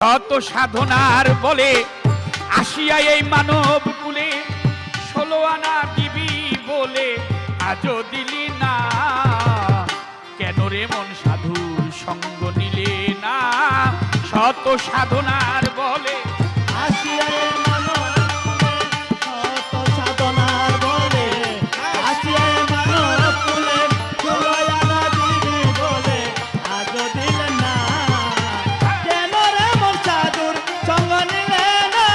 শত সাধনার বলে আসিয়া এই মানব কুলে 16 আনা দিবি বলে আজও দিলি না। কেন রে মন সাধুর সঙ্গ নিলে না? শত সাধনার বলে আসিয়া এই মানব কুলে, শত সাধনার বলে আসিয়া এই মানব কুলে 16 আনা দিবি বলে আজও দিলে না। কেন রে মন সাধুর সঙ্গ নিলে না?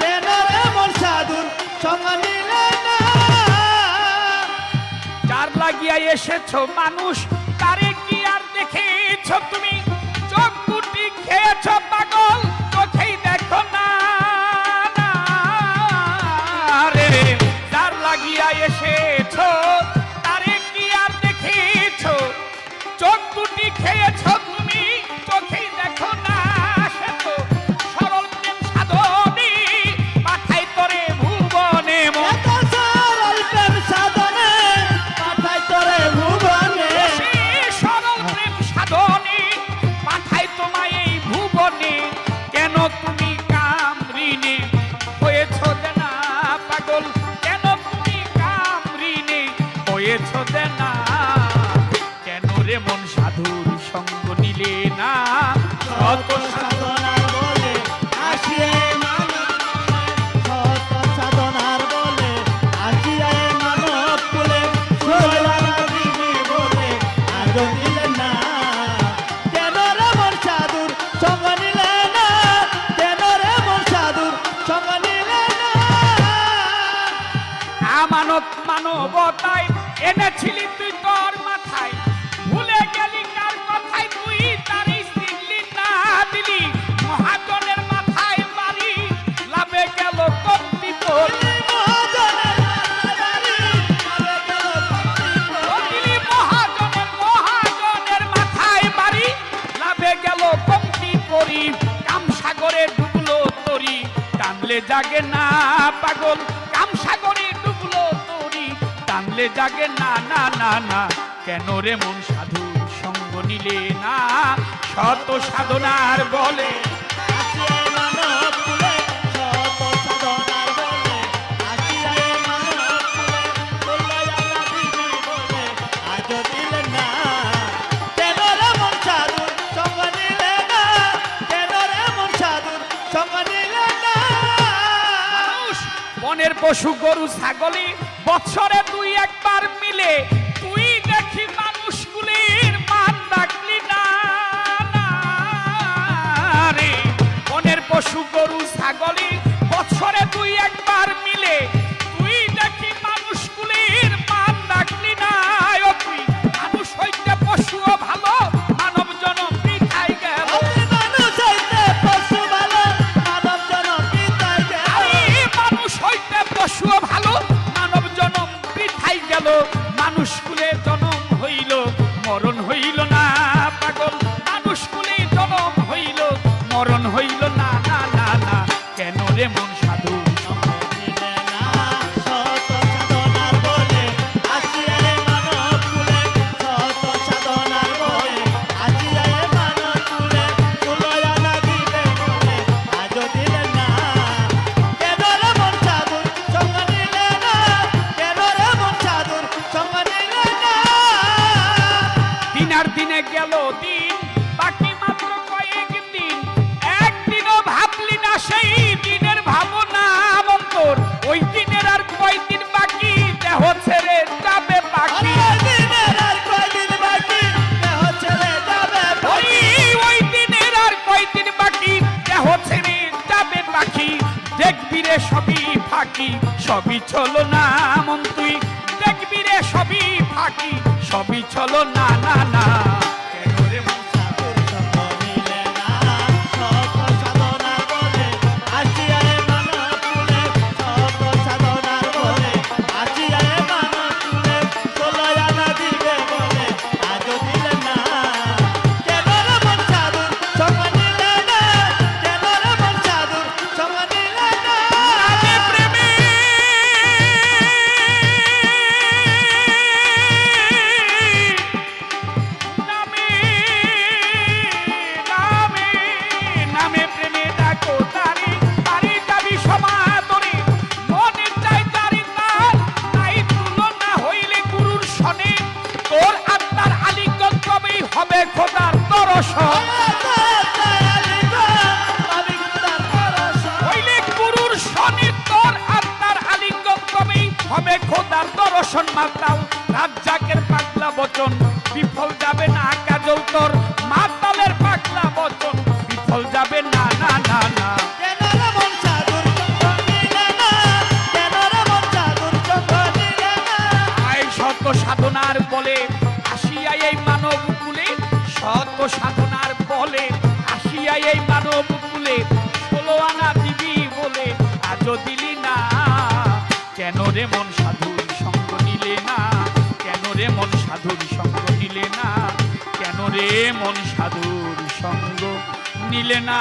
কেন রে মন সাধুর সঙ্গ নিলে না? যার লাগিয়া এসেছো মানুষ তারে কি আর দেখেছো তুমি? চোখ দুটি খেয়েছো পাগল, চোখেই দেখো না রে। যার লাগিয়া এসেছো তারে কি আর দেখেছো? চোখ দুটি খেয়েছো তুমি, চোখেই দেখো না। সে তো সরল প্রেম সাধনী পাঠাই তোরে ভুবনে মন। এত সরল প্রেম সাধনে পাঠাই তোরে ভুবনে। সে সরল প্রেম সাধনী পাঠাই তোমায় এই ভুবনে। কেন তুমি কামরিনে হয়েছো দেনা পাগল? কেন তুমি কামরিনে হয়েছো দেনা? কেন রে মন সাধুর সঙ্গ নিলে না? শত সাধনার বলে আসিয়া এই মানব কুলে, শত সাধনার বলে আসিয়া এই মানব কুলে 16 আনা দিবি বলে আজও দিলে না। কেন রে মন সাধুর সঙ্গ নিলে না? কেন রে মন সাধুর সঙ্গ নিলে না? আমানত মানবতায় এনেছিলি তুই তোর মাথায়, ভুলে গেলি কার কথায় তুই তারই চিনলি না। দিলি মহাজনের মাথায় বাড়ি, লাভে গেল কমতি তোর। মহাজনের মাথায় বাড়ি, দিলি মহাজনের মাথায় বাড়ি, লাভে গেল কমতি করি। কামসাগরে ডুবলো তরি, টানলে জাগে না পাগল। কামসাগরে ডুবলো তরি, টানলে জাগে না না না না। কেন রে মন সাধুর সঙ্গ নিলে না? শত সাধনার বলে আসিয়া এই মানব কুলে, শত সাধনার বলে আসিয়া এই মানব কুলে 16 আনা দিবি বলে আজও দিলে না। কেন রে মন সাধুর সঙ্গ নিলে না? কেন রে মন সাধুর সঙ্গ নিলে না? মানুষ বনের পশু গরু ছাগলি বছরে দুই একবার মিলে, তুই দেখি মানুষগুলির মান রাখলি না রে। বনের পশু গরু ছাগলি বছরে দুই একবার মিলে, তুই দেখি মানুষগুলির মান রাখলি না। ও তুই মানুষ হইতে পশুও ভালো, মানব জনম বৃথায় গেল। মানুষ হইতে পশু ভালো, মানব জনম বৃথায় গেল। মানুষ হইতে পশুও ভালো, মানব জনম বৃথায় গেল। মানুষ কুলে জনম হইল, মরণ হইল না পাগল। মানুষ কুলে জনম হইল, মরণ হইল না না না না। কেন রে মন সাধু সঙ্গ নিলে না? শত সাধনার বলে আসিয়া এই মানব কুলে, শত সাধনার বলে আসিয়া এই মানব কুলে 16 আনা দিবে বলে আজও দিলে না। কেন রে মন সাধুর সঙ্গ নিলে না? কেন রে মন সাধুর সঙ্গ নিলে না? দিন আর দিনে গেল দিন, বাকি মাত্র কয়েক দিন। একদিনও ভাবলি না সেই দিনের ভাবনা অন্তর। ওই দিনের আর কয়দিন বাকি, দেহ ছেড়ে যাবে পাখি। আরে দিনের আর কয়দিন বাকি, দেহ ছেড়ে যাবে ওই ওই দিনের আর কয়দিন বাকি, দেহ ছেড়ে যাবে পাখি। দেখবি রে সবই ফাঁকি, সবই চলো না মন তুই। দেখবি রে সবই ফাঁকি, সবই চলো না না না। কেন রে মন সাধুর সঙ্গ নিলে না? শত সাধনার বলে আসিয়া এই মানব কুলে, শত সাধনার বলে আসিয়া এই মানব কুলে 16 আনা দিবে বলে আজও দিলে না। কেন রে মন সাধুর সঙ্গ নিলে না? কেন রে মন সাধুর সঙ্গ নিলে না? রাধে প্রেমে মাতাল রাজ্জাকের পাগলা বচন বিফল যাবে না কাজল তোর মাতালের পাগলা বচন বিফল যাবে না না না না কেন রে মন সাধুর সঙ্গ নিলে না কেন রে মন সাধুর সঙ্গ নিলে না আয় শত সাধনার বলে আসিয়া এই মানব কুলে শত সাধনার বলে আসিয়া এই মানব কুলে 16 আনা দিবি বলে আজও দিলি না কেন রে মন সাধুর সঙ্গ নিলে না কেন রে মন সাধুর সঙ্গ নিলে না কেন রে মন সাধুর সঙ্গ নিলে না